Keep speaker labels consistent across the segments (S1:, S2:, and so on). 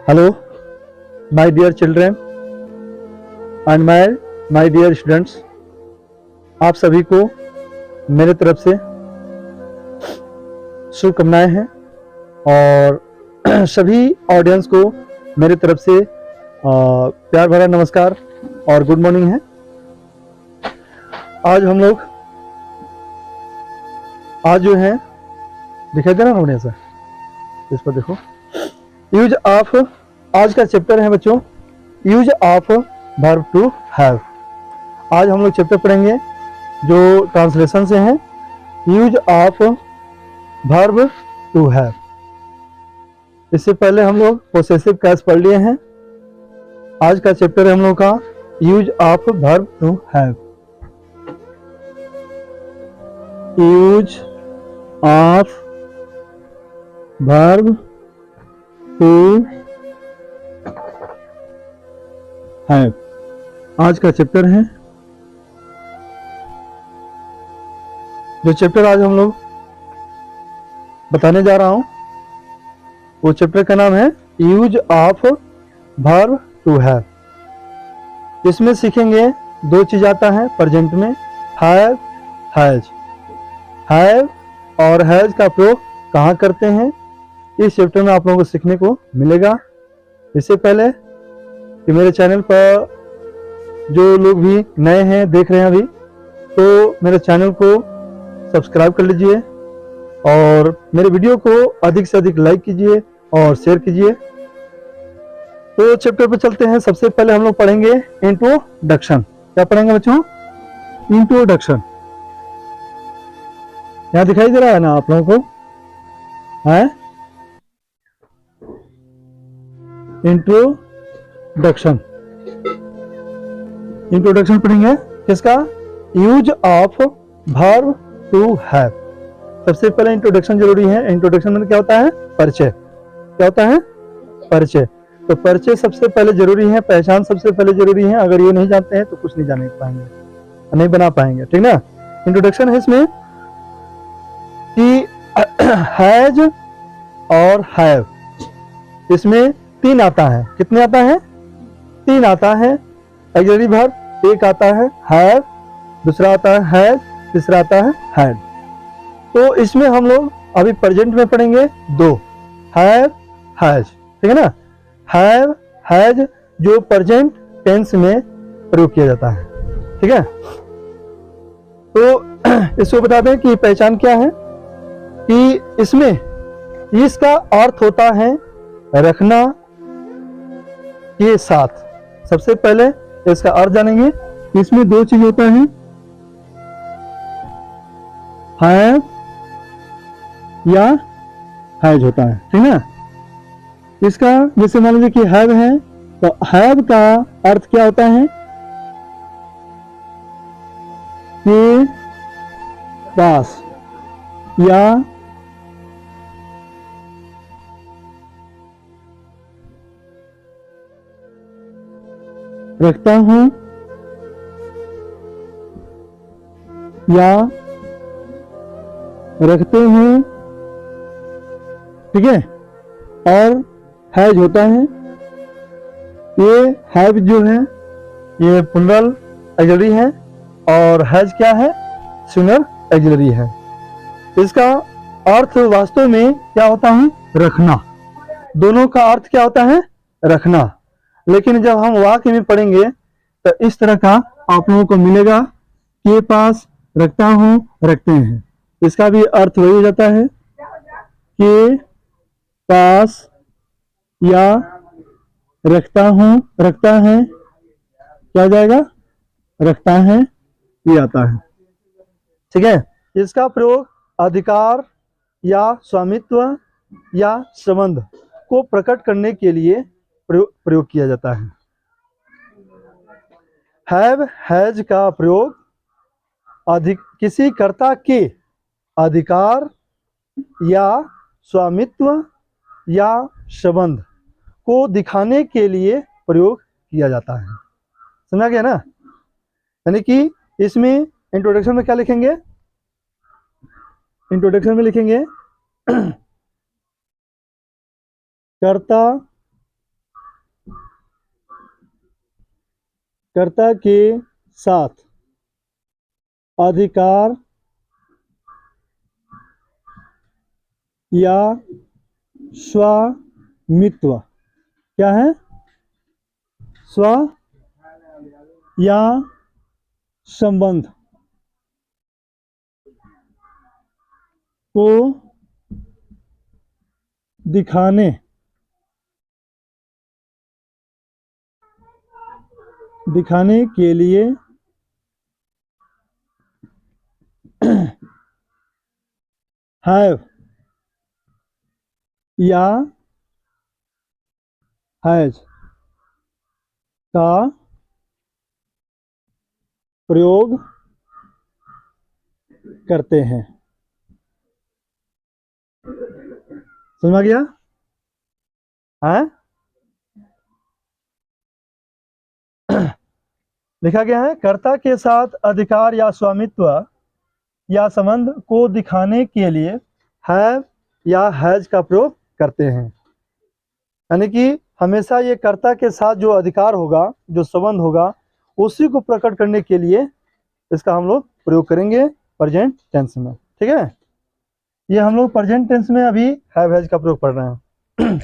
S1: Hello, my dear children and my dear students, आप सभी को मेरे तरफ से शुभकामनाएं हैं और सभी ऑडियंस को मेरे तरफ से प्यार भरा नमस्कार और गुड मॉर्निंग है। आज जो है दिखाई दे रहा है ऐसा, इस पर देखो। यूज ऑफ, आज का चैप्टर है बच्चों use of verb to have. आज हम लोग चैप्टर पढ़ेंगे जो ट्रांसलेशन से है, use of verb to have. इससे पहले हम लोग पोसेसिव केस पढ़ लिए हैं। आज का चैप्टर है हम लोग का use of verb to have. Use of verb to have आज का चैप्टर है। जो चैप्टर आज हम लोग बताने जा रहा हूं वो चैप्टर का नाम है use of verb to have. इसमें सीखेंगे दो चीज आता है प्रेजेंट में, हैव, हैज। हैव और हैज का प्रयोग कहाँ करते हैं इस चैप्टर में आप लोगों को सीखने को मिलेगा। इससे पहले कि मेरे चैनल पर जो लोग भी नए हैं देख रहे हैं अभी, तो मेरे चैनल को सब्सक्राइब कर लीजिए और मेरे वीडियो को अधिक से अधिक लाइक कीजिए और शेयर कीजिए। तो चैप्टर पर चलते हैं। सबसे पहले हम लोग पढ़ेंगे इंट्रोडक्शन। क्या पढ़ेंगे बच्चों? इंट्रोडक्शन। यहाँ दिखाई दे रहा है ना आप लोगों को? है इंट्रोडक्शन। इंट्रोडक्शन पढ़ेंगे किसका? Use of verb to have. सबसे पहले इंट्रोडक्शन जरूरी है। इंट्रोडक्शन में क्या होता है? परिचय। क्या होता है? परिचय। तो परिचय सबसे पहले जरूरी है, पहचान सबसे पहले जरूरी है। अगर ये नहीं जानते हैं तो कुछ नहीं जान पाएंगे, नहीं बना पाएंगे, ठीक ना। इंट्रोडक्शन है इसमें कि हैज और हैव, इसमें तीन आता है। कितने आता है? तीन आता है। ऑक्सिलरी वर्ब एक आता है हैव, दूसरा आता है हैज, तीसरा आता है हैड। तो इसमें हम लोग अभी प्रेजेंट में पढ़ेंगे दो, हैव, हैज, ठीक है ना। हैव, हैज जो प्रेजेंट टेंस में प्रयोग किया जाता है, ठीक है। तो इसको बता दें कि पहचान क्या है कि इसमें इसका अर्थ होता है रखना के साथ। सबसे पहले इसका अर्थ जानेंगे। इसमें दो चीज होता है, हैव या हैज होता है, ठीक है। इसका जैसे मान लीजिए कि हैव है तो हैव का अर्थ क्या होता है? के पास या रखता हूं या रखते हैं, ठीक है। और हैज होता है, ये हैव जो है ये प्लूरल ऑक्सिलरी है और हैज क्या है? सिंगुलर ऑक्सिलरी है। इसका अर्थ वास्तव में क्या होता है? रखना। दोनों का अर्थ क्या होता है? रखना। लेकिन जब हम वाक्य में पढ़ेंगे तो इस तरह का आप लोगों को मिलेगा, के पास रखता हूं, रखते हैं। इसका भी अर्थ वही हो जाता है, के पास या रखता हूं, रखता है, क्या हो जाएगा? रखता है, ये आता है, ठीक है। इसका प्रयोग अधिकार या स्वामित्व या संबंध को प्रकट करने के लिए प्रयोग किया जाता है। हैव, हैज का प्रयोग किसी कर्ता के अधिकार या स्वामित्व या संबंध को दिखाने के लिए प्रयोग किया जाता है। समझा गया ना? यानी कि इसमें इंट्रोडक्शन में क्या लिखेंगे? इंट्रोडक्शन में लिखेंगे कर्ता कर्ता के साथ अधिकार या स्वामित्व, क्या है? स्व या संबंध को दिखाने के लिए हैव या हैज का प्रयोग करते हैं। समझ में आ गया? है लिखा गया है कर्ता के साथ अधिकार या स्वामित्व या संबंध को दिखाने के लिए हैव या हैज का प्रयोग करते हैं। यानी कि हमेशा ये कर्ता के साथ जो अधिकार होगा, जो संबंध होगा, उसी को प्रकट करने के लिए इसका हम लोग प्रयोग करेंगे प्रेजेंट टेंस में। ठीक है, ये हम लोग प्रेजेंट टेंस में अभी हैव हैज का प्रयोग पढ़ रहे हैं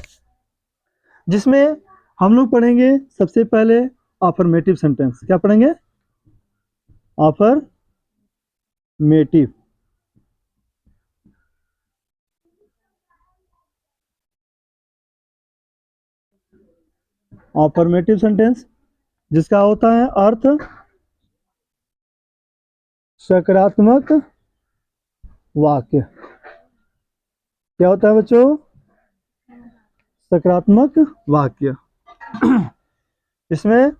S1: जिसमें हम लोग पढ़ेंगे सबसे पहले अफर्मेटिव सेंटेंस। क्या पढ़ेंगे? अफर्मेटिव। अफर्मेटिव सेंटेंस जिसका होता है अर्थ सकारात्मक वाक्य। क्या होता है बच्चों? सकारात्मक वाक्य। इसमें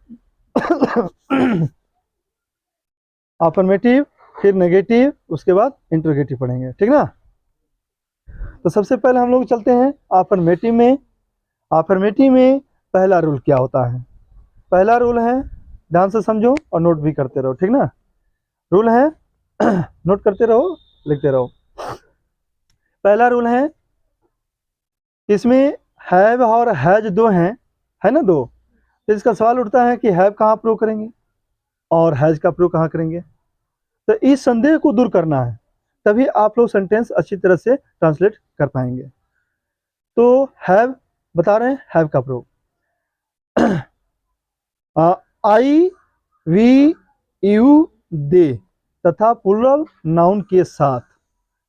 S1: अफर्मेटिव, फिर नेगेटिव, उसके बाद इंटरोगेटिव पढ़ेंगे। ठीक ना? तो सबसे पहले हम लोग चलते हैं अफर्मेटिव में। अफर्मेटिव में पहला रूल क्या होता है? पहला रूल है, ध्यान से समझो और नोट भी करते रहो। ठीक ना? रूल है नोट करते रहो, लिखते रहो। पहला रूल है, इसमें हैव और हैज दो हैं, है ना, दो। तो इसका सवाल उठता है कि हैव कहाँ प्रयोग करेंगे और हैज का प्रयोग कहाँ करेंगे। तो इस संदेह को दूर करना है, तभी आप लोग सेंटेंस अच्छी तरह से ट्रांसलेट कर पाएंगे। तो हैव बता रहे हैं, हैव का प्रयोग आई, वी, यू, दे तथा प्लूरल नाउन के साथ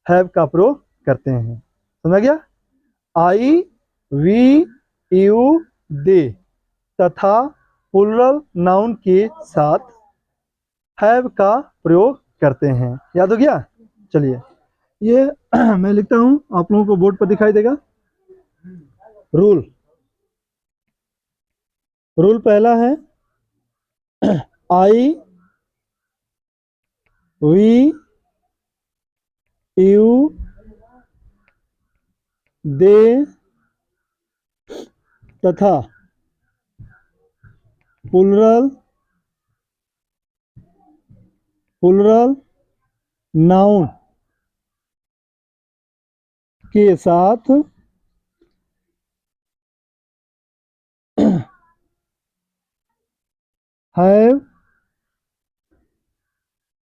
S1: हैव का प्रयोग करते हैं। समझ गया? आई, वी, यू, दे तथा प्लूरल नाउन के साथ हैव का प्रयोग करते हैं। याद हो गया? चलिए ये मैं लिखता हूं, आप लोगों को बोर्ड पर दिखाई देगा। रूल पहला है, आई, वी, यू, दे तथा प्लूरल नाउन के साथ हैव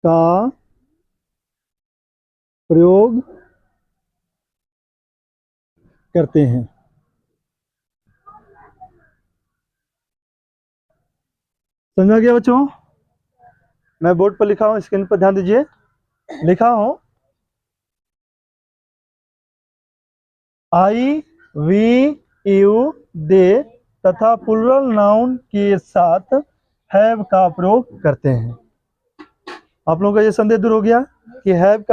S1: का प्रयोग करते हैं। समझा गया बच्चों? मैं बोर्ड पर लिखा हूं, स्क्रीन पर ध्यान दीजिए। लिखा हूं आई, वी, यू, दे तथा प्लूरल नाउन के साथ हैव का प्रयोग करते हैं। आप लोगों का ये संदेह दूर हो गया कि हैव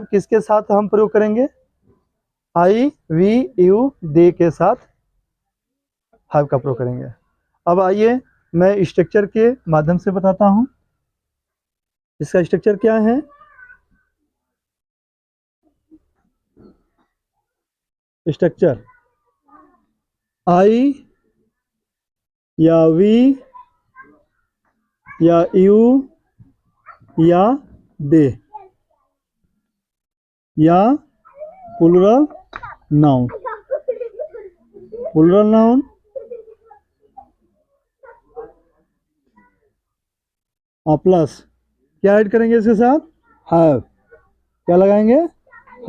S1: किसके साथ हम प्रयोग करेंगे? आई, वी, यू, दे के साथ हैव का प्रयोग करेंगे। अब आइए मैं स्ट्रक्चर के माध्यम से बताता हूं। इसका स्ट्रक्चर क्या है? स्ट्रक्चर आई या वी या यू या दे या प्लूरल नाउन प्लस क्या ऐड करेंगे इसके साथ, हैव, क्या लगाएंगे,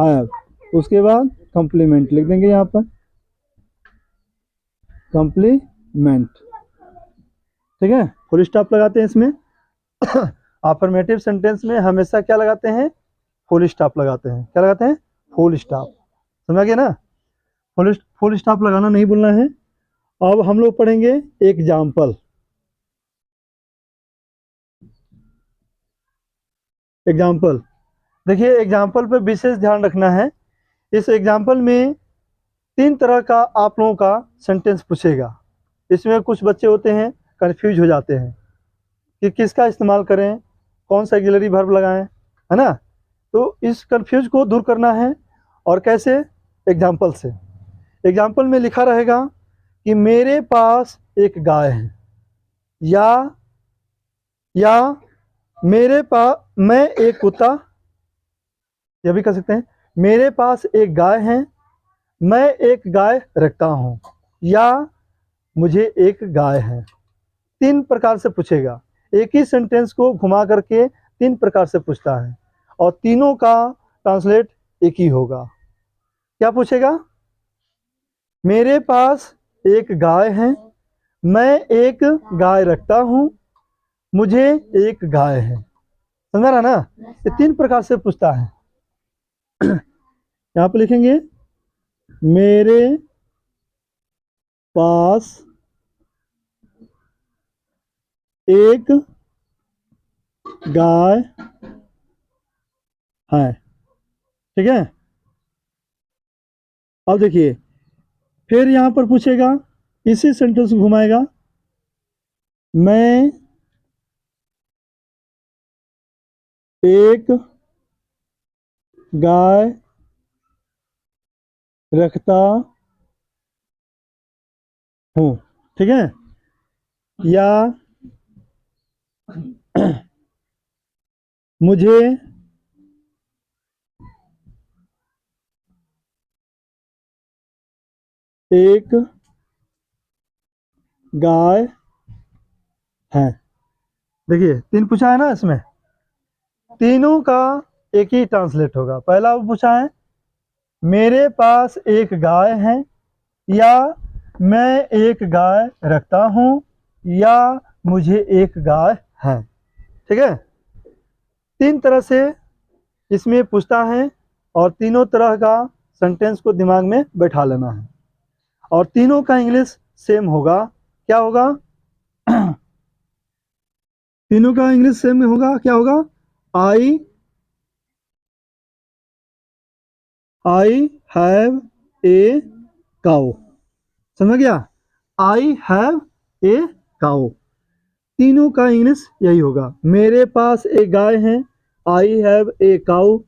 S1: हैव, उसके बाद कॉम्प्लीमेंट लिख देंगे यहाँ पर, कॉम्प्लीमेंट, ठीक है। फुल स्टॉप लगाते हैं इसमें। अफर्मेटिव सेंटेंस में हमेशा क्या लगाते हैं, फुल स्टॉप लगाते हैं। क्या लगाते हैं, फुल स्टॉप, समझ गए ना। फुल स्टॉप लगाना नहीं भूलना है। अब हम लोग पढ़ेंगे एग्जाम्पल। एग्जाम्पल देखिए, एग्जाम्पल पे विशेष ध्यान रखना है। इस एग्जाम्पल में 3 तरह का आप लोगों का सेंटेंस पूछेगा। इसमें कुछ बच्चे होते हैं कंफ्यूज हो जाते हैं कि किसका इस्तेमाल करें, कौन सा ऑक्सिलरी वर्ब लगाएं, है ना। तो इस कंफ्यूज को दूर करना है। और कैसे, एग्जाम्पल से। एग्जाम्पल में लिखा रहेगा कि मेरे पास एक गाय है, या मेरे पास, मैं एक कुत्ता, यह भी कर सकते हैं, मेरे पास एक गाय है, मैं एक गाय रखता हूं, या मुझे एक गाय है। 3 प्रकार से पूछेगा। एक ही सेंटेंस को घुमा करके 3 प्रकार से पूछता है, और तीनों का ट्रांसलेट एक ही होगा। क्या पूछेगा, मेरे पास एक गाय है, मैं एक गाय रखता हूं, मुझे एक गाय है। समझ रहा ना। ये 3 प्रकार से पूछता है। यहाँ पे लिखेंगे मेरे पास एक गाय है, ठीक है। अब देखिए, फिर यहां पर पूछेगा, इसी सेंटेंस को घुमाएगा, मैं एक गाय रखता हूं, ठीक है, या मुझे एक गाय है। देखिए 3 पूछा है ना, इसमें तीनों का एक ही ट्रांसलेट होगा। पहला वो पूछा है मेरे पास एक गाय है, या मैं एक गाय रखता हूं, या मुझे एक गाय है, ठीक है। 3 तरह से इसमें पूछता है, और तीनों तरह का सेंटेंस को दिमाग में बैठा लेना है। और तीनों का इंग्लिश सेम होगा। क्या होगा, तीनों का इंग्लिश सेम होगा। क्या होगा, आई हैव ए काउ। समझ गया, आई हैव ए काउ। तीनों का इंग्लिश यही होगा। मेरे पास एक गाय है, आई हैव ए काउ।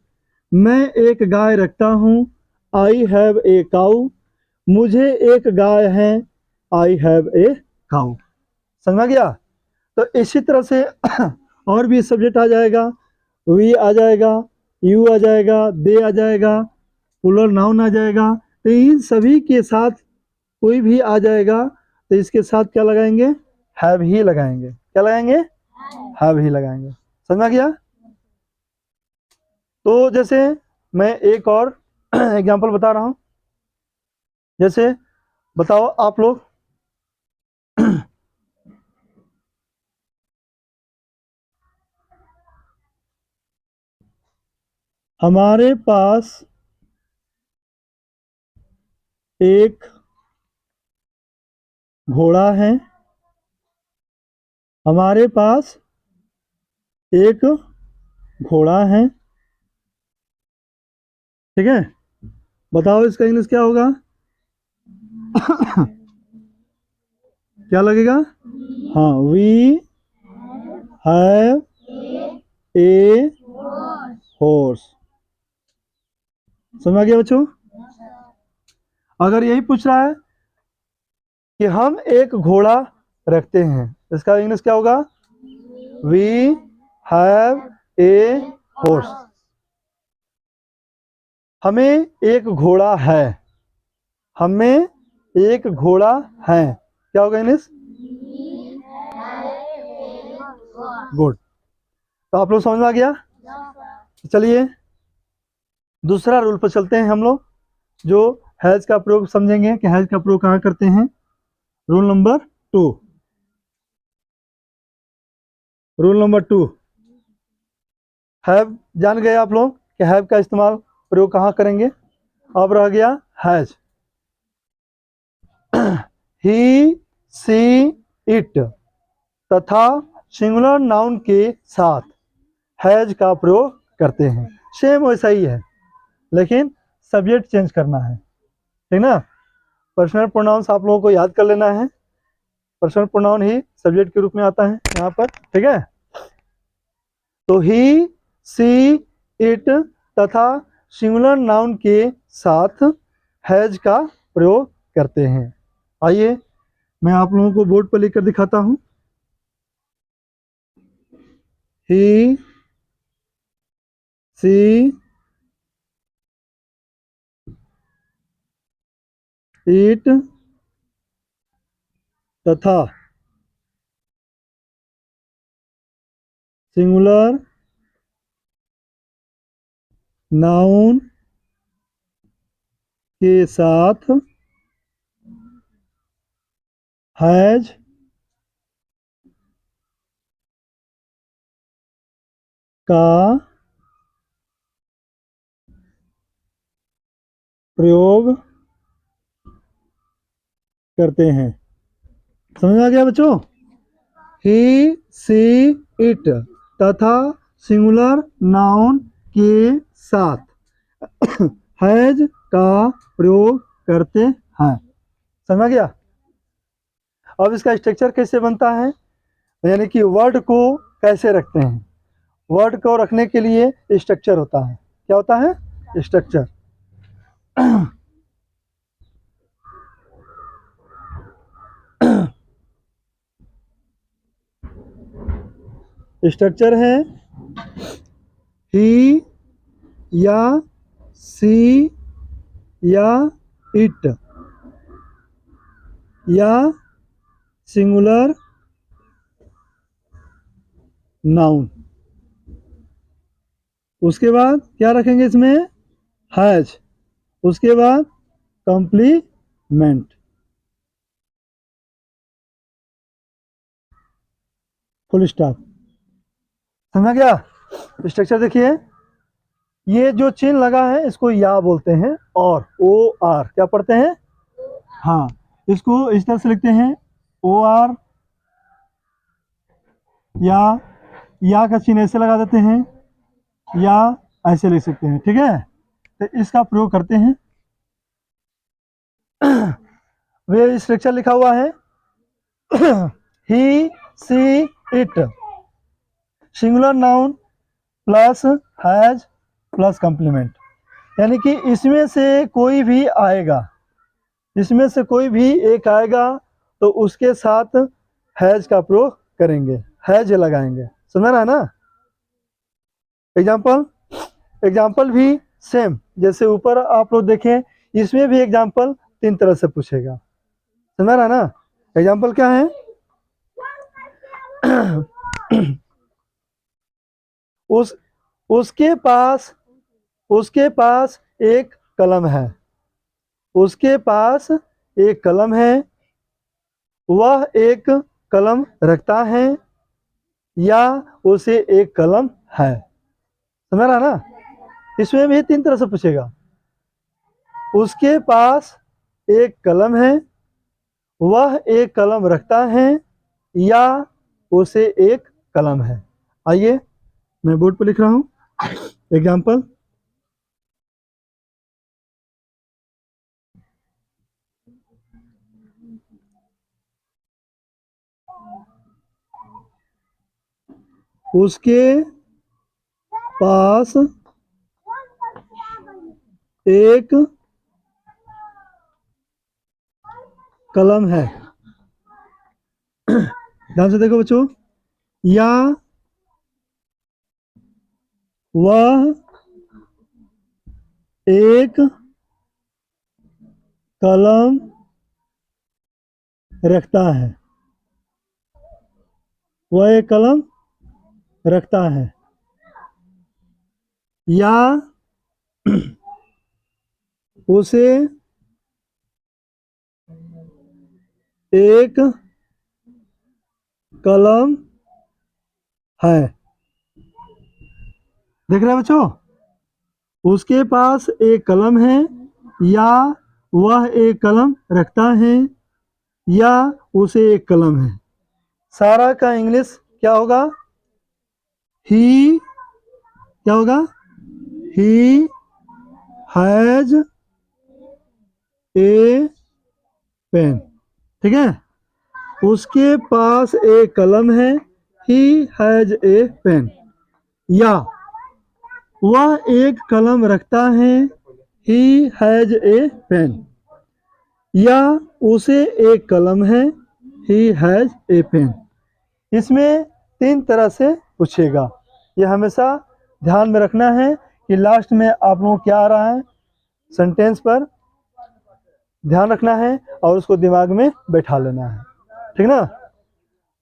S1: मैं एक गाय रखता हूँ, आई हैव ए काउ। मुझे एक गाय है, आई हैव ए काउ। समझ में गया। तो इसी तरह से और भी सब्जेक्ट आ जाएगा, वी आ जाएगा, यू आ जाएगा, दे आ जाएगा, प्लूरल नाउन आ जाएगा। तो इन सभी के साथ कोई भी आ जाएगा तो इसके साथ क्या लगाएंगे, हैव ही लगाएंगे। क्या लगाएंगे, हैव ही लगाएंगे। समझ में गया। तो जैसे मैं एक और एग्जांपल बता रहा हूं। जैसे बताओ आप लोग, हमारे पास एक घोड़ा है, हमारे पास एक घोड़ा है, ठीक है। बताओ इसका इंग्लिश क्या होगा। क्या लगेगा, हाँ, वी हैव ए हॉर्स। समझ गया बच्चों। अगर यही पूछ रहा है कि हम एक घोड़ा रखते हैं, इसका इंग्लिश क्या होगा, वी हैव ए हॉर्स। हमें एक घोड़ा है, हमें एक घोड़ा है, क्या होगा इंग्लिश, गुड। तो आप लोग समझ में आ गया। चलिए दूसरा रूल पर चलते हैं हम लोग, जो हैज का प्रयोग समझेंगे कि हैज का प्रयोग कहाँ करते हैं। Rule number 2, rule number 2, have जान गए आप लोग कि हैव का इस्तेमाल प्रयोग कहाँ करेंगे। अब रह गया हैज। ही, सी, इट तथा सिंगुलर नाउन के साथ हैज का प्रयोग करते हैं। सेम वैसा ही है, लेकिन सब्जेक्ट चेंज करना है, ठीक ना। पर्सनल प्रोनाउंस आप लोगों को याद कर लेना है, पर्सनल प्रोनाउन ही सब्जेक्ट के रूप में आता है यहाँ पर, ठीक है। तो ही, सी, इट तथा सिंगुलर नाउन के साथ हैज का प्रयोग करते हैं। आइए मैं आप लोगों को बोर्ड पर लिखकर दिखाता हूं। ही, सी, इट तथा सिंगुलर नाउन के साथ हैज का प्रयोग करते हैं। समझ में आ गया बच्चों। ही, सी, इट तथा सिंगुलर नाउन के साथ हैज का प्रयोग करते हैं। समझ में आ गया। अब इसका स्ट्रक्चर कैसे बनता है, यानी कि वर्ड को कैसे रखते हैं। वर्ड को रखने के लिए स्ट्रक्चर होता है। क्या होता है? स्ट्रक्चर। स्ट्रक्चर है ही या सी या इट या सिंगुलर नाउन। उसके बाद क्या रखेंगे इसमें? हैज। उसके बाद कॉम्प्लीमेंट। Full stop. समझ गया? स्ट्रक्चर देखिए, ये जो चिन्ह लगा है इसको या बोलते हैं, और ओ आर क्या पढ़ते हैं? हाँ, इसको इस तरह से लिखते हैं ओ आर, या का चिन्ह ऐसे लगा देते हैं, या ऐसे लिख सकते हैं, ठीक है। तो इसका प्रयोग करते हैं। वे स्ट्रक्चर लिखा हुआ है he, she, it, singular noun plus has plus complement. यानी कि इसमें से कोई भी आएगा, इसमें से कोई भी एक आएगा तो उसके साथ हैज का प्रयोग करेंगे, हैज लगाएंगे। समझ रहा है ना। एग्जाम्पल भी सेम जैसे ऊपर आप लोग देखें, इसमें भी एग्जाम्पल 3 तरह से पूछेगा। समझ रहा है ना। एग्जाम्पल क्या है? उसके पास एक कलम है। उसके पास एक कलम है, वह एक कलम रखता है, या उसे एक कलम है। समझ रहा ना। इसमें भी 3 तरह से पूछेगा। उसके पास एक कलम है, वह एक कलम रखता है, या उसे एक कलम है। आइए मैं बोर्ड पर लिख रहा हूं एग्जाम्पल। उसके पास एक कलम है। ध्यान से देखो बच्चों, या वह एक कलम रखता है। वह एक कलम रखता है। या उसे एक कलम है। देख रहे हैं बच्चों, उसके पास एक कलम है, या वह एक कलम रखता है, या उसे एक कलम है। सारा का इंग्लिश क्या होगा? ही क्या होगा? He has a pen. ठीक है, उसके पास एक कलम है, ही हैज ए पेन। या वह एक कलम रखता है, ही हैज ए पेन। या उसे एक कलम है, ही हैज ए पेन। इसमें 3 तरह से पूछेगा। ये हमेशा ध्यान में रखना है कि लास्ट में आप लोगों को क्या आ रहा है, सेंटेंस पर ध्यान रखना है और उसको दिमाग में बैठा लेना है। ठीक ना?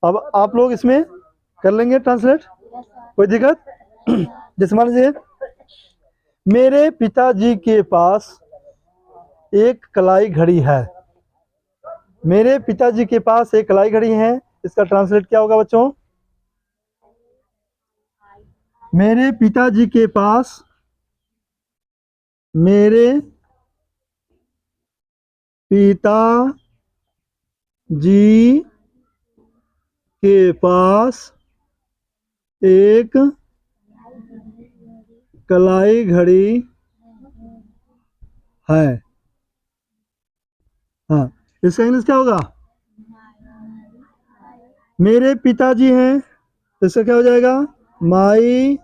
S1: अब आप लोग इसमें कर लेंगे ट्रांसलेट, कोई दिक्कत? जैसे मान लीजिए, मेरे पिताजी के पास एक कलाई घड़ी है। मेरे पिताजी के पास एक कलाई घड़ी है, इसका ट्रांसलेट क्या होगा बच्चों? मेरे पिताजी के पास, मेरे पिताजी के पास एक कलाई घड़ी है। हाँ, इसका इंग्लिश क्या होगा? मेरे पिताजी हैं, इसका क्या हो जाएगा? My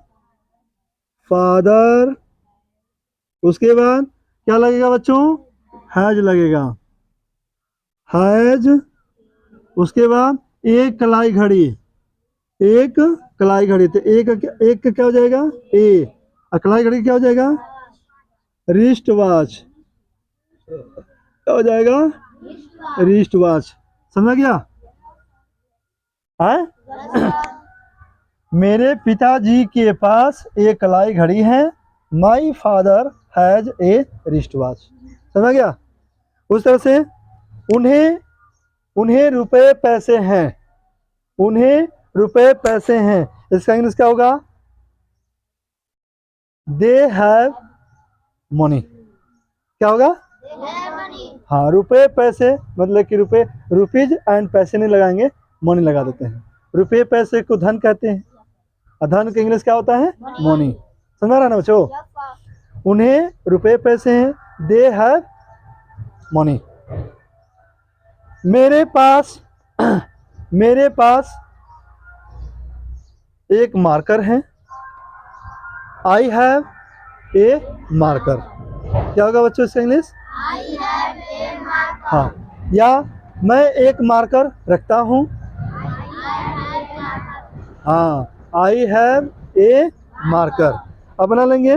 S1: father. उसके बाद क्या लगेगा बच्चों? हैज लगेगा, हैज। उसके बाद एक कलाई घड़ी, एक कलाई घड़ी, तो एक का क्या हो जाएगा? ए। और कलाई घड़ी क्या हो जाएगा? Wrist watch. क्या हो जाएगा? Wrist watch. समझ गया? है? मेरे पिताजी के पास एक कलाई घड़ी है, my father has a wrist watch. समझ गया? उस तरह से उन्हें रुपए पैसे हैं, उन्हें रुपए पैसे हैं, इसका इंग्लिश क्या होगा? They have money. क्या होगा? हाँ, रुपए पैसे मतलब कि रुपए, रुपीज एंड पैसे नहीं लगाएंगे, मनी लगा देते हैं। रुपए पैसे को धन कहते हैं, और धन का इंग्लिश क्या होता है? मनी। समझ रहा ना बच्चों? उन्हें रुपए पैसे हैं, दे हैव मनी। मेरे पास मेरे पास एक मार्कर है, आई हैव ए मार्कर। क्या होगा बच्चों इसका इंग्लिश? हाँ, या मैं एक मार्कर रखता हूँ। हाँ, आई हैव ए मार्कर। अब बना लेंगे।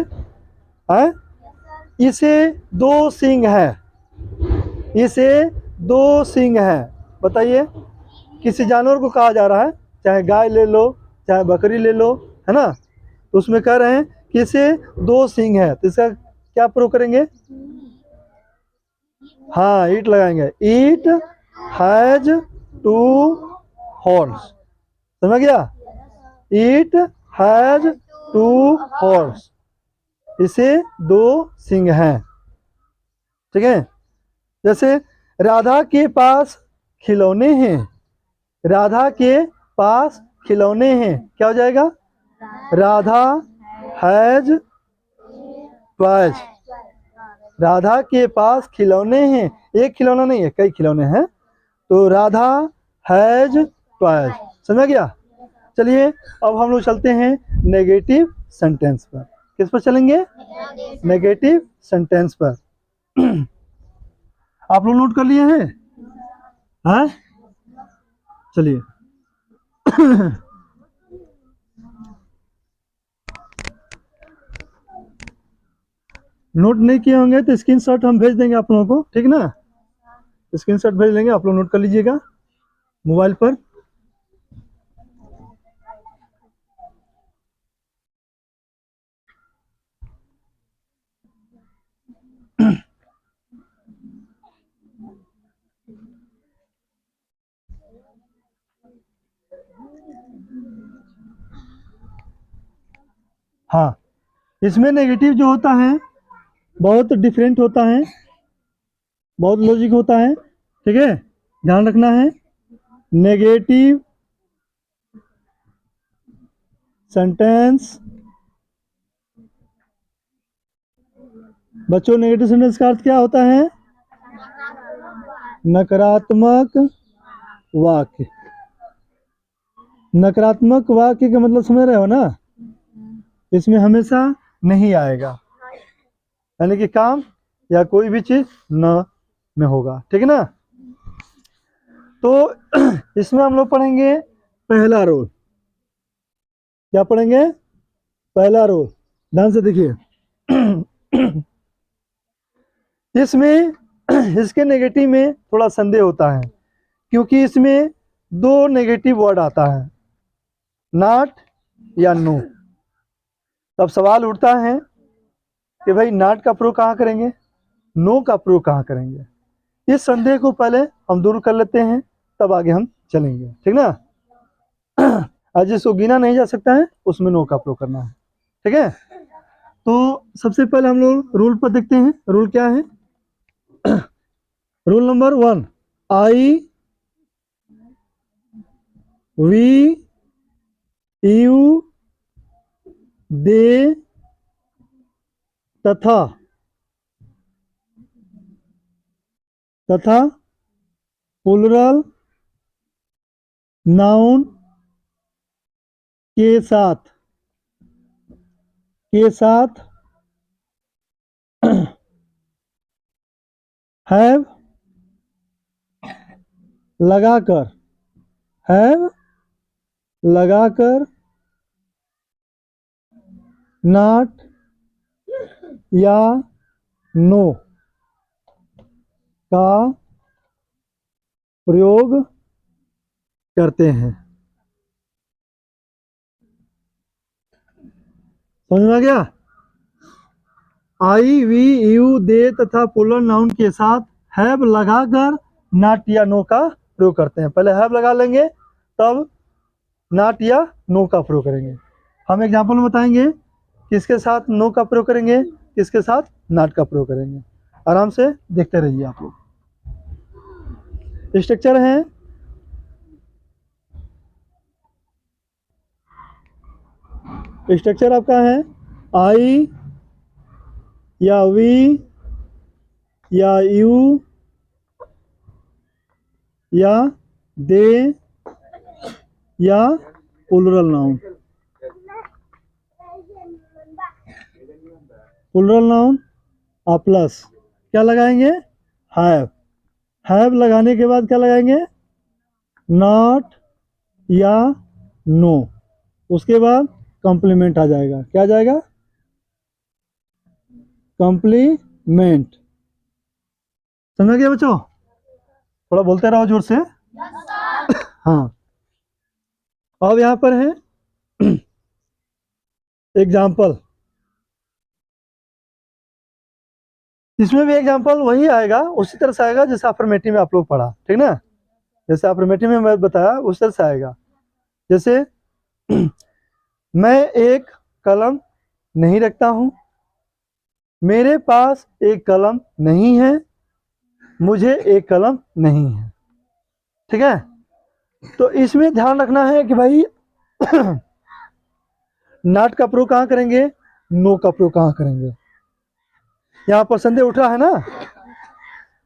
S1: है? इसे 2 सींग है, इसे 2 सींग है। बताइए, किसी जानवर को कहा जा रहा है, चाहे गाय ले लो, चाहे बकरी ले लो, है ना? तो उसमें कह रहे हैं कि इसे 2 सींग है, तो इसका क्या प्रूव करेंगे? हाँ, ईट लगाएंगे। It has 2 horns. समझ गया? It has 2 horns. इसे 2 सींग हैं। ठीक है? जैसे राधा के पास खिलौने हैं, राधा के पास खिलौने हैं, क्या हो जाएगा? Radha has toys. राधा के पास खिलौने हैं, एक खिलौना नहीं है, कई खिलौने हैं, तो राधा हैज टॉयज। समझ गया? चलिए, अब हम लोग चलते हैं नेगेटिव सेंटेंस पर। किस पर चलेंगे? नेगेटिव सेंटेंस पर। आप लोग नोट कर लिए हैं? हैं? चलिए। नोट नहीं किए होंगे तो स्क्रीनशॉट हम भेज देंगे आप लोगों को, ठीक ना? स्क्रीनशॉट भेज देंगे, आप लोग नोट कर लीजिएगा मोबाइल पर। हाँ, इसमें नेगेटिव जो होता है बहुत डिफरेंट होता है, बहुत लॉजिक होता है, ठीक है, ध्यान रखना है। नेगेटिव सेंटेंस, बच्चों नेगेटिव सेंटेंस का अर्थ क्या होता है? नकारात्मक वाक्य। नकारात्मक वाक्य का मतलब समझ रहे हो ना, इसमें हमेशा नहीं आएगा, यानी कि काम या कोई भी चीज न में होगा, ठीक है ना। तो इसमें हम लोग पढ़ेंगे पहला रोल। क्या पढ़ेंगे? पहला रोल। ध्यान से देखिए। इसमें इसके नेगेटिव में थोड़ा संदेह होता है, क्योंकि इसमें दो नेगेटिव वर्ड आता है, नॉट या नो। तब सवाल उठता है कि भाई नॉट का प्रयोग कहाँ करेंगे, नो का प्रयोग कहाँ करेंगे। इस संदेह को पहले हम दूर कर लेते हैं, तब आगे हम चलेंगे, ठीक ना। आज जिसको गिना नहीं जा सकता है उसमें नो का प्रयोग करना है, ठीक है। तो सबसे पहले हम लोग रूल पर देखते हैं। रूल क्या है? Rule number 1, I, we, you, they तथा प्लूरल नाउन के साथ हैव लगाकर नॉट या नो का प्रयोग करते हैं। समझ में आ गया? आई, वी, यू, दे तथा प्लूरल नाउन के साथ हैव लगाकर नॉट या नो का प्रयोग करते हैं। पहले हैव लगा लेंगे, तब नॉट या नो का प्रयोग करेंगे। हम एग्जाम्पल में बताएंगे किसके साथ नो का प्रयोग करेंगे, किसके साथ नॉट का प्रयोग करेंगे। आराम से देखते रहिए आप लोग। स्ट्रक्चर है, स्ट्रक्चर आपका है आई या वी या यू या दे या प्लूरल नाउन। प्लूरल नाउन और प्लस क्या लगाएंगे? हैव लगाने के बाद क्या लगाएंगे? नॉट या नो। उसके बाद कॉम्प्लीमेंट आ जाएगा। क्या आ जाएगा? कॉम्प्लीमेंट। समझ गया बच्चों? थोड़ा बोलते रहो जोर से। हाँ, अब यहां पर है एग्जाम्पल। इसमें भी एग्जाम्पल वही आएगा, उसी तरह से आएगा जैसे अफर्मेटिव में आप लोग पढ़ा, ठीक ना। जैसे अफर्मेटिव में मैं बताया उस तरह से आएगा। जैसे मैं एक कलम नहीं रखता हूं, मेरे पास एक कलम नहीं है, मुझे एक कलम नहीं है, ठीक है। तो इसमें ध्यान रखना है कि भाई नॉट का प्रयोग कहाँ करेंगे, नो का प्रयोग कहाँ करेंगे। यहाँ पर संदेह उठ रहा है ना,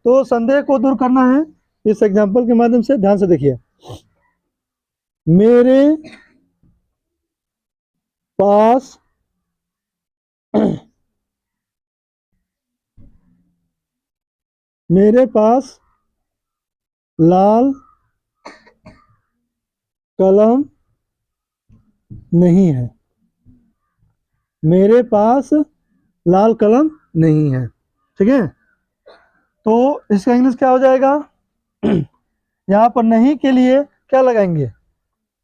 S1: तो संदेह को दूर करना है इस एग्जाम्पल के माध्यम से। ध्यान से देखिए। मेरे पास मेरे पास लाल कलम नहीं है, मेरे पास लाल कलम नहीं है, ठीक है। तो इसका इंग्लिश क्या हो जाएगा? यहाँ पर नहीं के लिए क्या लगाएंगे?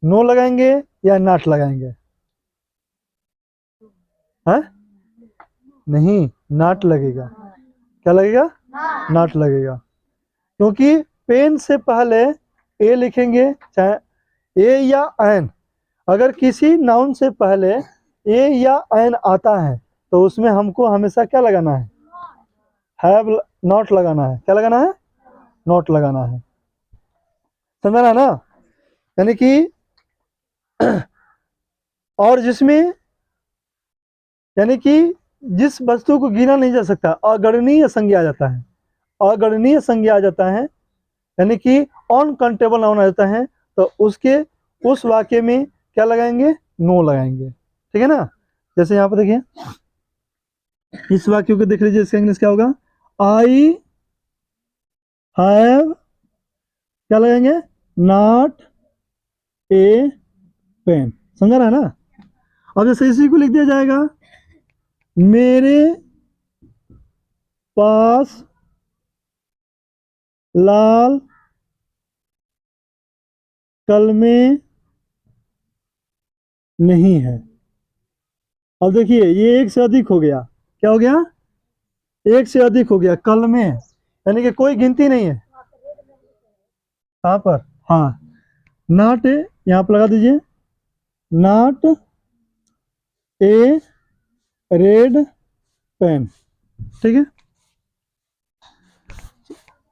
S1: नो लगाएंगे या नॉट लगाएंगे? है नहीं, नॉट लगेगा। क्या लगेगा? नॉट लगेगा, क्योंकि पेन से पहले ए लिखेंगे, चाहे ए या एन। अगर किसी नाउन से पहले ए या एन आता है तो उसमें हमको हमेशा क्या लगाना है? हैव नॉट लगाना है। क्या लगाना है? नॉट लगाना है। समझ रहा ना? यानी कि और जिसमें, यानी कि जिस वस्तु को गिना नहीं जा सकता, अगणनीय संज्ञा आ जाता है। अगणनीय संज्ञा आ जाता है, यानी कि अनकाउंटेबल नाउन आ जाता है, तो उसके उस वाक्य में क्या लगाएंगे? नो लगाएंगे। ठीक है ना? जैसे यहाँ पर देखिए, इस वाक्य को देख लीजिए, इसका इंग्लिश क्या होगा? आई हैव, क्या लगाएंगे? Not a pen. समझ रहा है ना? अब जैसे इसी को लिख दिया जाएगा, मेरे पास लाल कलमें नहीं है। अब देखिए, ये एक से अधिक हो गया। क्या हो गया? एक से अधिक हो गया। कलमें यानी कि कोई गिनती नहीं है। कहाँ पर? हाँ, नॉट ए, यहाँ पर लगा दीजिए, नॉट ए रेड पेन। ठीक है,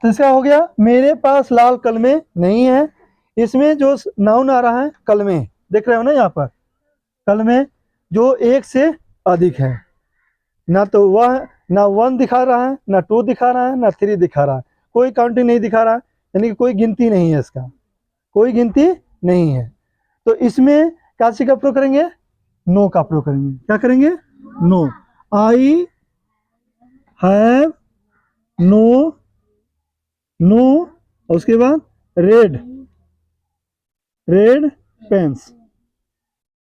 S1: तो इसका हो गया, मेरे पास लाल कलमें नहीं है। इसमें जो नाउन आ रहा है कलमें, देख रहे हो ना यहाँ पर? कलमें जो एक से अधिक है, ना तो वह ना 1 दिखा रहा है, ना 2 दिखा रहा है, ना 3 दिखा रहा है, कोई काउंटिंग नहीं दिखा रहा है, यानी कि कोई गिनती नहीं है इसका, कोई गिनती नहीं है। तो इसमें क्या चीज का प्रयोग करेंगे? नो का प्रयोग करेंगे। क्या करेंगे? No. I have no, no, और उसके बाद रेड, रेड पेन्स,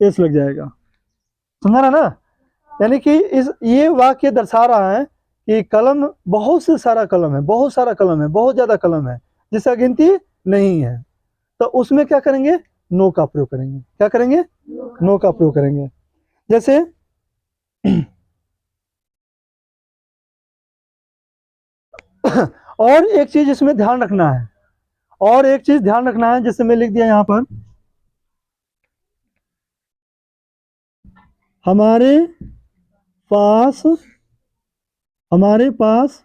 S1: एस लग जाएगा। समझ रहा ना? यानी कि इस ये वाक्य दर्शा रहा है कि कलम, बहुत से सारा कलम है, बहुत सारा कलम है, बहुत ज्यादा कलम है जिसका गिनती नहीं है। तो उसमें क्या करेंगे? नो का प्रयोग करेंगे। क्या करेंगे? नो का प्रयोग करेंगे। जैसे और एक चीज इसमें ध्यान रखना है, और एक चीज ध्यान रखना है, जैसे मैं लिख दिया यहां पर, हमारे पास, हमारे पास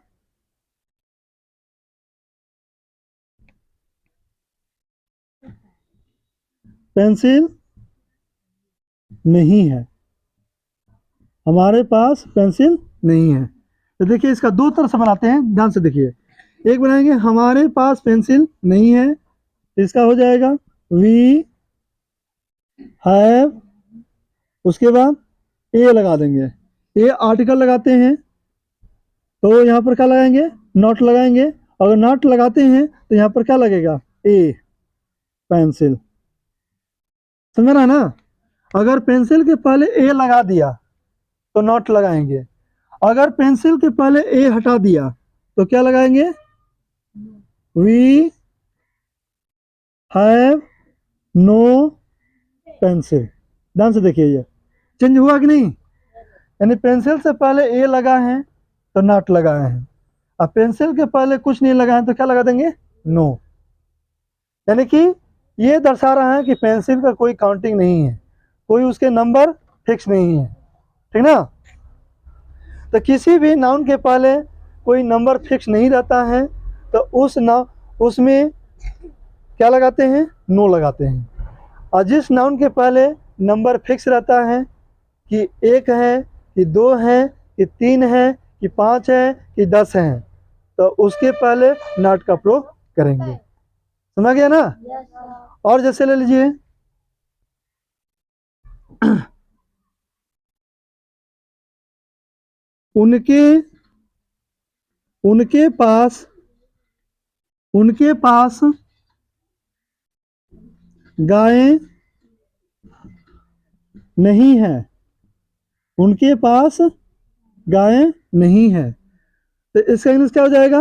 S1: पेंसिल नहीं है। हमारे पास पेंसिल नहीं है। तो देखिए, इसका दो तरह से बनाते हैं, ध्यान से देखिए। एक बनाएंगे, हमारे पास पेंसिल नहीं है, इसका हो जाएगा वी हैव, उसके बाद ए लगा देंगे। ए आर्टिकल लगाते हैं तो यहाँ पर क्या लगाएंगे? नॉट लगाएंगे। अगर नॉट लगाते हैं तो यहाँ पर क्या लगेगा? ए पेंसिल। समझ रहा है ना? अगर पेंसिल के पहले ए लगा दिया तो नॉट लगाएंगे, अगर पेंसिल के पहले ए हटा दिया तो क्या लगाएंगे? We have no pencil. ध्यान से देखिए, ये चेंज हुआ कि नहीं? यानी पेंसिल से पहले ए लगा है तो नॉट लगाए हैं, अब पेंसिल के पहले कुछ नहीं लगाए तो क्या लगा देंगे? नो। यानी कि ये दर्शा रहा है कि पेंसिल का कोई काउंटिंग नहीं है, कोई उसके नंबर फिक्स नहीं है। ठीक ना? तो किसी भी नाउन के पहले कोई नंबर फिक्स नहीं रहता है, तो उसमें क्या लगाते हैं? नो लगाते हैं। और जिस नाउन के पहले नंबर फिक्स रहता है कि 1 है, कि 2 है, कि 3 है, कि 5 है, कि 10 है, तो उसके पहले नॉट का प्रयोग करेंगे। समझ गया ना? और जैसे ले लीजिए, उनके उनके पास, उनके पास गायें नहीं है। उनके पास गायें नहीं है, तो इसका इंग्लिश क्या हो जाएगा?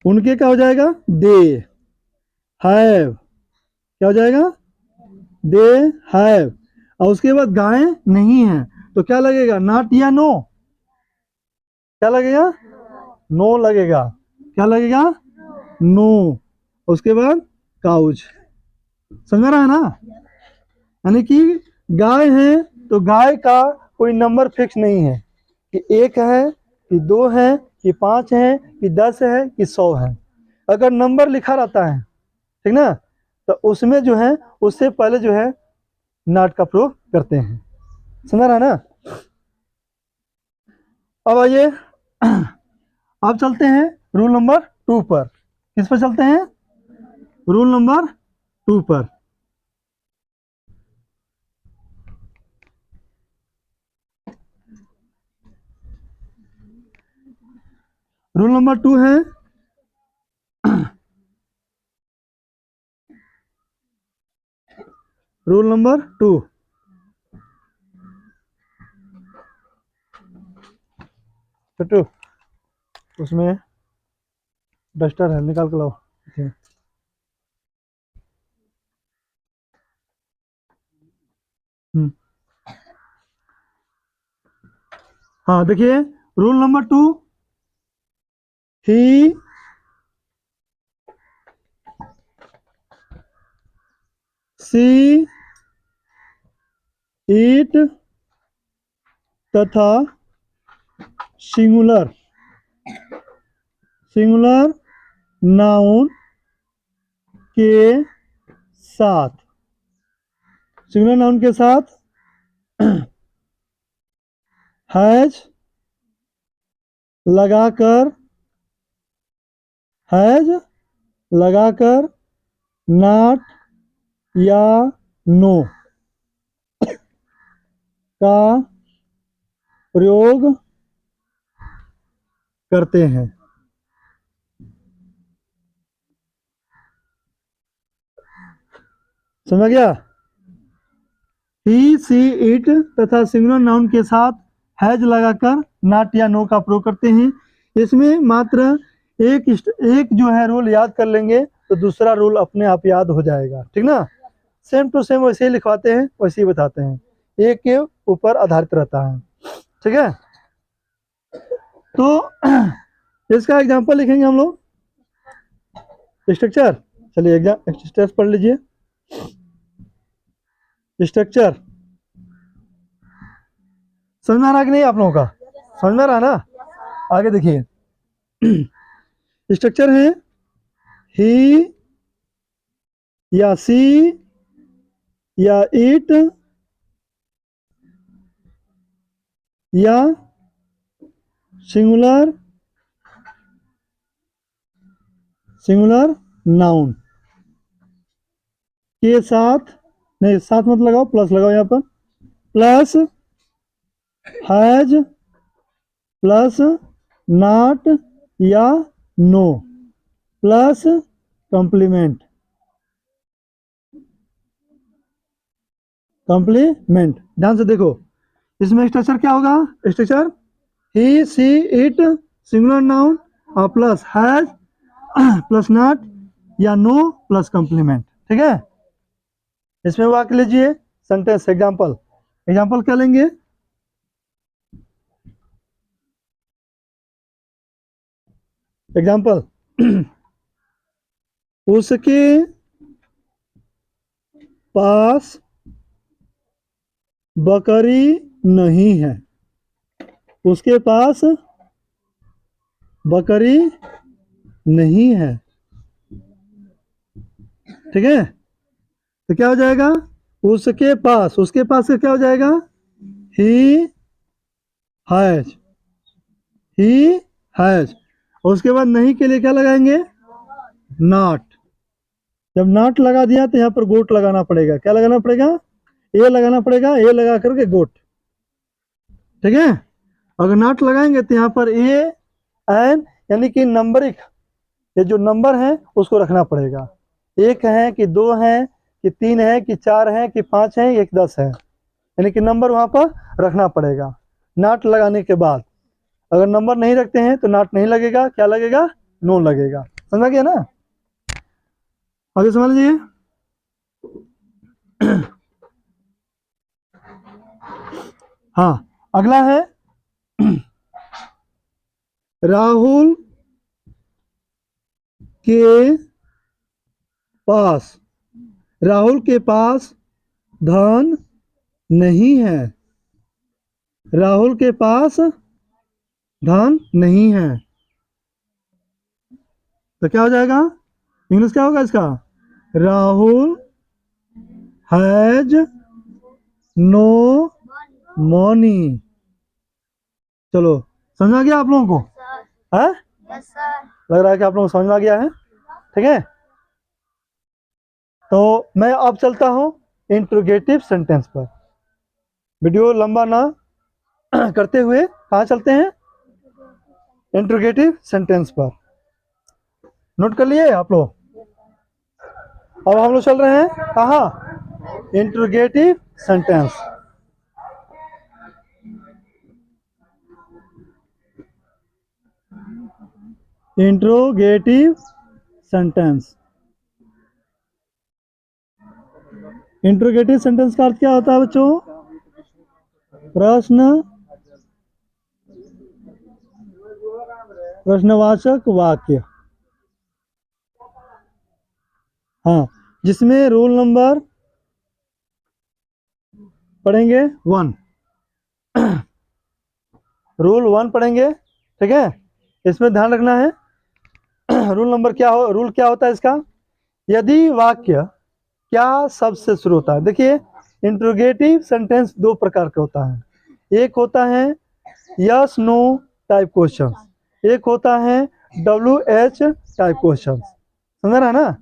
S1: उनके क्या हो जाएगा? They have. क्या हो जाएगा? They have. और उसके बाद गायें नहीं है तो क्या लगेगा? नॉट या नो? क्या लगेगा? नो लगेगा। क्या लगेगा? नो। उसके बाद काउच। समझ रहा है ना? यानी कि गाय है तो गाय का कोई नंबर फिक्स नहीं है कि 1 है कि 2 है कि 5 है कि 10 है कि 100 है। अगर नंबर लिखा रहता है, ठीक ना, तो उसमें जो है उससे पहले जो है नॉट का प्रयोग करते हैं। समझ रहा है ना? अब आइए अब चलते हैं रूल नंबर 2 पर। किस पर चलते हैं? रूल नंबर 2 पर। रूल नंबर 2 है रूल नंबर 2। छोटू उसमें डस्टर है, निकाल के लाओ। हम्म। हाँ देखिए, रूल नंबर 2, ही सी ईट तथा सिंगुलर सिंगुलर नाउन के साथ, सिंगुलर नाउन के साथ हैज लगाकर नॉट या नो का प्रयोग करते हैं। समझ गया? ही सी इट तथा सिंगुलर नाउन के साथ हैज लगाकर नॉट या नो का प्रयोग करते हैं। इसमें मात्र एक जो है रूल याद कर लेंगे तो दूसरा रूल अपने आप याद हो जाएगा। ठीक ना? सेम टू सेम वैसे ही लिखवाते हैं, वैसे ही बताते हैं, एक के ऊपर आधारित रहता है। ठीक है? तो इसका एग्जांपल लिखेंगे हम लोग। स्ट्रक्चर, चलिए एग्जाम स्ट्रक्चर पढ़ लीजिए। स्ट्रक्चर समझ में आ रहा कि नहीं आप लोगों का? समझ में आ रहा है ना? आगे देखिए, स्ट्रक्चर है ही या सी या इट या सिंगुलर नाउन के साथ, नहीं साथ मत लगाओ, प्लस लगाओ यहाँ पर, प्लस हैज प्लस नॉट या नो प्लस कंप्लीमेंट ध्यान से देखो, इसमें स्ट्रक्चर क्या होगा? Structure he she it singular noun और प्लस हैज प्लस नॉट या नो प्लस कंप्लीमेंट। ठीक है? इसमें वाक्य लीजिए, सेंटेंस एग्जांपल क्या लेंगे? एग्जांपल उसके पास बकरी नहीं है। उसके पास बकरी नहीं है। ठीक है? तो क्या हो जाएगा? उसके पास से क्या हो जाएगा? ही हैज और उसके बाद नहीं के लिए क्या लगाएंगे? नॉट। जब नॉट लगा दिया तो यहाँ पर गोट लगाना पड़ेगा। क्या लगाना पड़ेगा? ए लगाना पड़ेगा, ए लगा करके गोट। ठीक है? अगर नॉट लगाएंगे तो यहाँ पर ए एन यानी कि नंबरिक, ये जो नंबर है उसको रखना पड़ेगा। 1 है कि 2 है कि 3 है कि 4 है कि 5 है, 1 10 है, यानी कि नंबर वहां पर रखना पड़ेगा नॉट लगाने के बाद। अगर नंबर नहीं रखते हैं तो नॉट नहीं लगेगा। क्या लगेगा? नो लगेगा। समझ गया ना? आगे समझ लीजिए। हाँ, अगला है राहुल के पास, राहुल के पास धन नहीं है, राहुल के पास धन नहीं है। तो क्या हो जाएगा, इंग्लिश क्या होगा इसका, राहुल हैज नो मनी। चलो समझ आ गया आप लोगों को, है लग रहा है कि आप लोगों को समझ में आ गया है, ठीक है। तो मैं अब चलता हूं इंट्रोगेटिव सेंटेंस पर, वीडियो लंबा ना करते हुए कहाँ चलते हैं, इंट्रोगेटिव सेंटेंस पर। नोट कर लिए आप लोग, अब हम लोग चल रहे हैं कहाँ, interrogative sentence. Interrogative sentence, interrogative sentence का अर्थ क्या होता है बच्चों, प्रश्न, प्रश्नवाचक वाक्य। हाँ, जिसमें रूल नंबर पढ़ेंगे 1, रूल 1 पढ़ेंगे, ठीक है। इसमें ध्यान रखना है रूल नंबर क्या हो, रूल क्या होता है इसका, यदि वाक्य क्या शब्द से शुरू होता है। देखिए इंट्रोगेटिव सेंटेंस 2 प्रकार का होता है, एक होता है यस नो टाइप क्वेश्चन, एक होता है WH टाइप क्वेश्चन। समझ रहा है ना,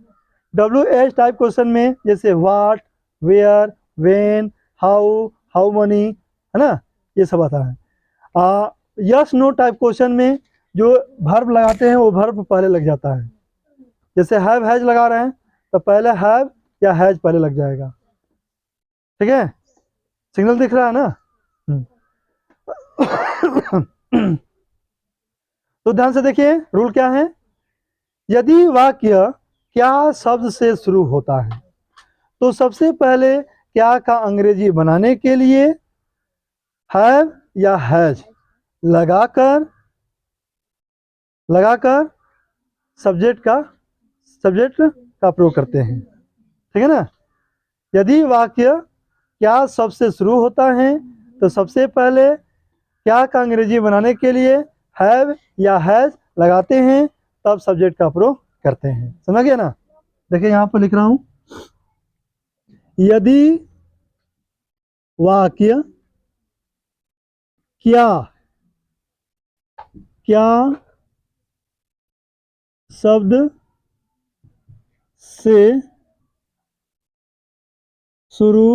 S1: WH टाइप क्वेश्चन में जैसे what, where, when, how, how many, है ना, ये सब आता है। यस नो टाइप क्वेश्चन में जो वर्ब लगाते हैं वो वर्ब पहले लग जाता है, जैसे हैव हैज लगा रहे हैं तो पहले हैव या हैज पहले लग जाएगा, ठीक है। सिग्नल दिख रहा है ना। तो ध्यान से देखिए रूल क्या है, यदि वाक्य क्या शब्द से शुरू होता है तो सबसे पहले क्या का अंग्रेजी बनाने के लिए हैव या हैज लगाकर सब्जेक्ट का प्रयोग करते हैं, ठीक है ना। यदि वाक्य क्या शब्द से शुरू होता है तो सबसे पहले क्या का अंग्रेजी बनाने के लिए हैव या हैज लगाते हैं, तब सब्जेक्ट का प्रयोग करते हैं। समझ गया ना, देखिए यहाँ पर लिख रहा हूं, यदि वाक्य क्या क्या शब्द से शुरू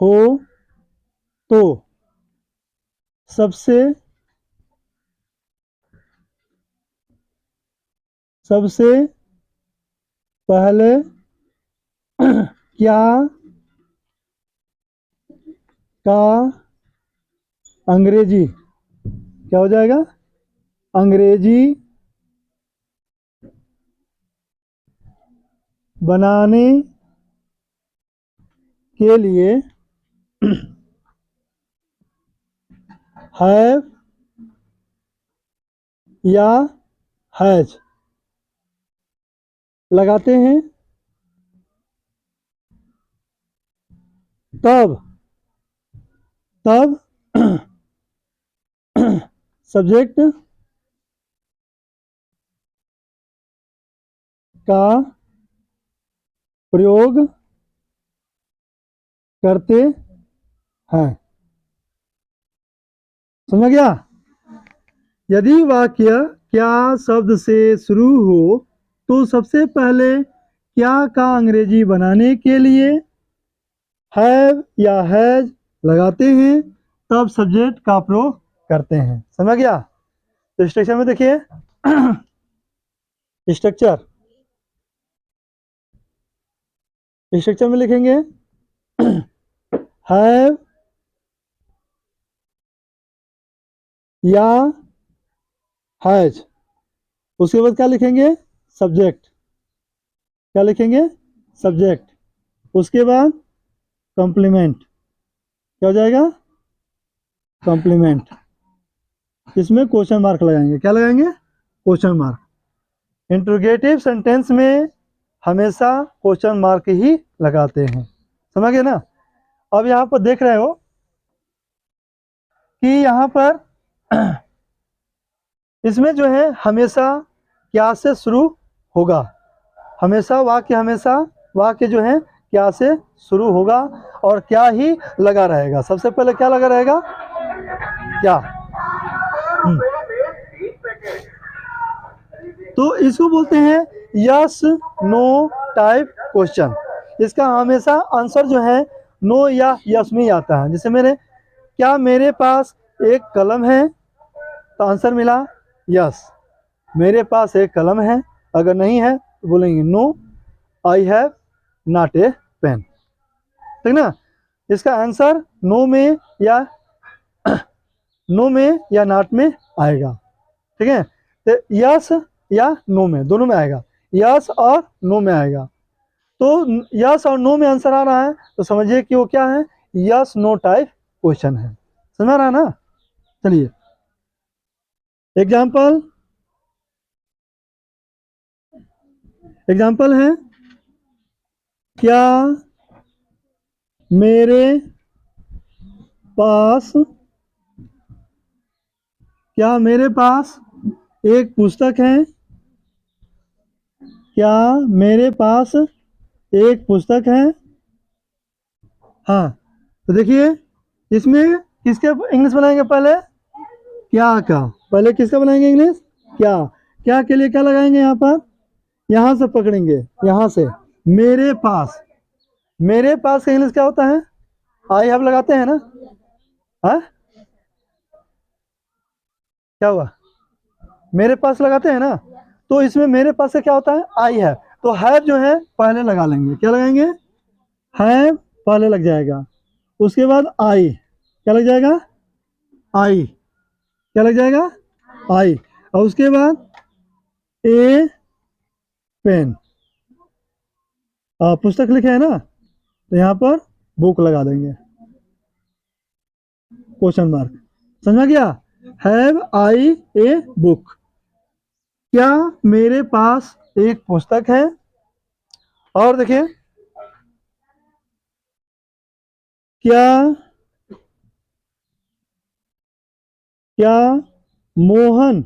S1: हो तो सबसे पहले क्या का अंग्रेजी, क्या हो जाएगा, अंग्रेजी बनाने के लिए हैव या हैज लगाते हैं, तब सब्जेक्ट का प्रयोग करते हैं। समझ गया, यदि वाक्य क्या शब्द से शुरू हो तो सबसे पहले क्या का अंग्रेजी बनाने के लिए हैव या हैज लगाते हैं, तब सब्जेक्ट का प्रयोग करते हैं। समझ गया, तो स्ट्रक्चर में देखिए स्ट्रक्चर में लिखेंगे हैव या हैज, उसके बाद क्या लिखेंगे, सब्जेक्ट, क्या लिखेंगे, सब्जेक्ट, उसके बाद कॉम्प्लीमेंट, क्या हो जाएगा, कॉम्प्लीमेंट, इसमें क्वेश्चन मार्क लगाएंगे। क्या लगाएंगे? Question mark. इंट्रोगेटिव सेंटेंस में हमेशा क्वेश्चन मार्क ही लगाते हैं, समझ गए ना। अब यहाँ पर देख रहे हो कि यहाँ पर इसमें जो है हमेशा क्या से शुरू होगा, हमेशा वाक्य जो है क्या से शुरू होगा और क्या ही लगा रहेगा। सबसे पहले क्या लगा रहेगा? क्या। तो इसको बोलते हैं यस नो टाइप क्वेश्चन। इसका हमेशा आंसर जो है नो या यस में ही आता है। जैसे क्या मेरे पास एक कलम है? तो आंसर मिला यस, मेरे पास एक कलम है। अगर नहीं है तो बोलेंगे no, I have not a pen, ठीक ना। इसका आंसर नो में या नॉट में आएगा, ठीक है। तो यस या नो में, दोनों में आएगा, यस और नो में आएगा। तो यस और नो में आंसर आ रहा है तो समझिए कि वो क्या है, यस नो टाइप क्वेश्चन है। समझ रहा है ना। चलिए एग्जाम्पल है, क्या मेरे पास एक पुस्तक है? क्या मेरे पास एक पुस्तक है? हाँ, तो देखिए इसमें किसके इंग्लिश बनाएंगे? पहले क्या का, पहले किसका बनाएंगे इंग्लिश? क्या के लिए क्या लगाएंगे? यहाँ पर यहाँ से पकड़ेंगे, यहाँ से मेरे पास का इंग्लिश क्या होता है? आई हैव लगाते हैं ना। हाँ, क्या हुआ? मेरे पास लगाते हैं ना। तो इसमें मेरे पास से क्या होता है? आई है। तो हैव जो है पहले लगा लेंगे। क्या लगाएंगे? हैव पहले लग जाएगा। उसके बाद आई, क्या लग जाएगा? आई, क्या लग जाएगा? आई। और उसके बाद ए पेन, पुस्तक लिखे है ना, तो यहाँ पर बुक लगा देंगे, क्वेश्चन मार्क। समझ में गया? Have I a book. क्या मेरे पास एक पुस्तक है? और देखिए, क्या मोहन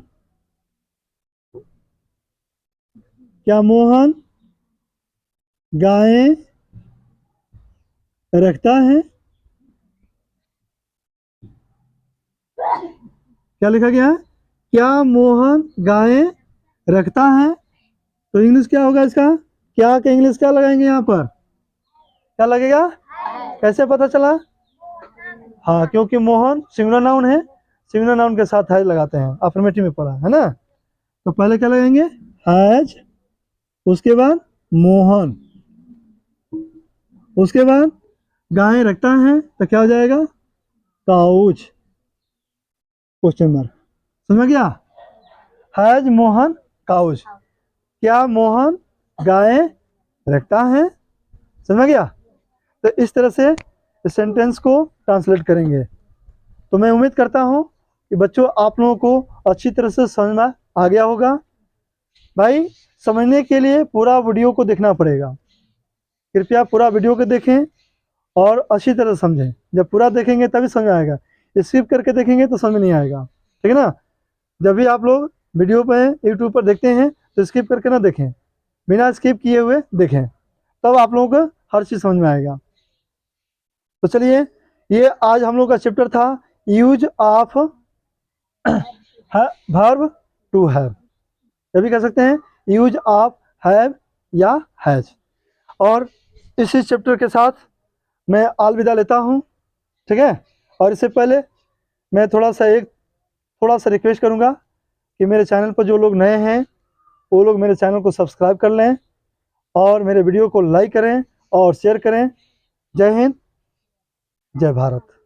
S1: गाय रखता है? क्या लिखा गया है? क्या मोहन गाय रखता है? तो इंग्लिश क्या होगा इसका? क्या का इंग्लिश क्या लगाएंगे? यहाँ पर क्या लगेगा? कैसे पता चला? हाँ, क्योंकि मोहन सिंगुलर नाउन है, सिंगुलर नाउन के साथ हैज लगाते हैं, अफर्मेटिव में पढ़ा है ना। तो पहले क्या लगाएंगे? हैज, उसके बाद मोहन, उसके बाद गाय रखता है तो क्या हो जाएगा? Couch, question mark. समझ गया? हैज मोहन काउच, क्या मोहन गाय रखता है? समझ गया? तो इस तरह से इस सेंटेंस को ट्रांसलेट करेंगे। तो मैं उम्मीद करता हूँ कि बच्चों आप लोगों को अच्छी तरह से समझ में आ गया होगा। भाई समझने के लिए पूरा वीडियो को देखना पड़ेगा, कृपया पूरा वीडियो को देखें और अच्छी तरह समझें। जब पूरा देखेंगे तभी समझ आएगा, स्किप करके देखेंगे तो समझ नहीं आएगा, ठीक है ना। जब भी आप लोग वीडियो पे यूट्यूब पर देखते हैं तो स्किप करके ना देखें, बिना स्किप किए हुए देखें, तब आप लोगों को हर चीज़ समझ में आएगा। तो चलिए, ये आज हम लोग का चैप्टर था use of verb to have, ये भी कह सकते हैं यूज ऑफ हैव या हैज। और इसी चैप्टर के साथ मैं अलविदा लेता हूँ, ठीक है। और इससे पहले मैं थोड़ा सा रिक्वेस्ट करूँगा कि मेरे चैनल पर जो लोग नए हैं वो लोग मेरे चैनल को सब्सक्राइब कर लें और मेरे वीडियो को लाइक करें और शेयर करें। जय हिंद, जय भारत।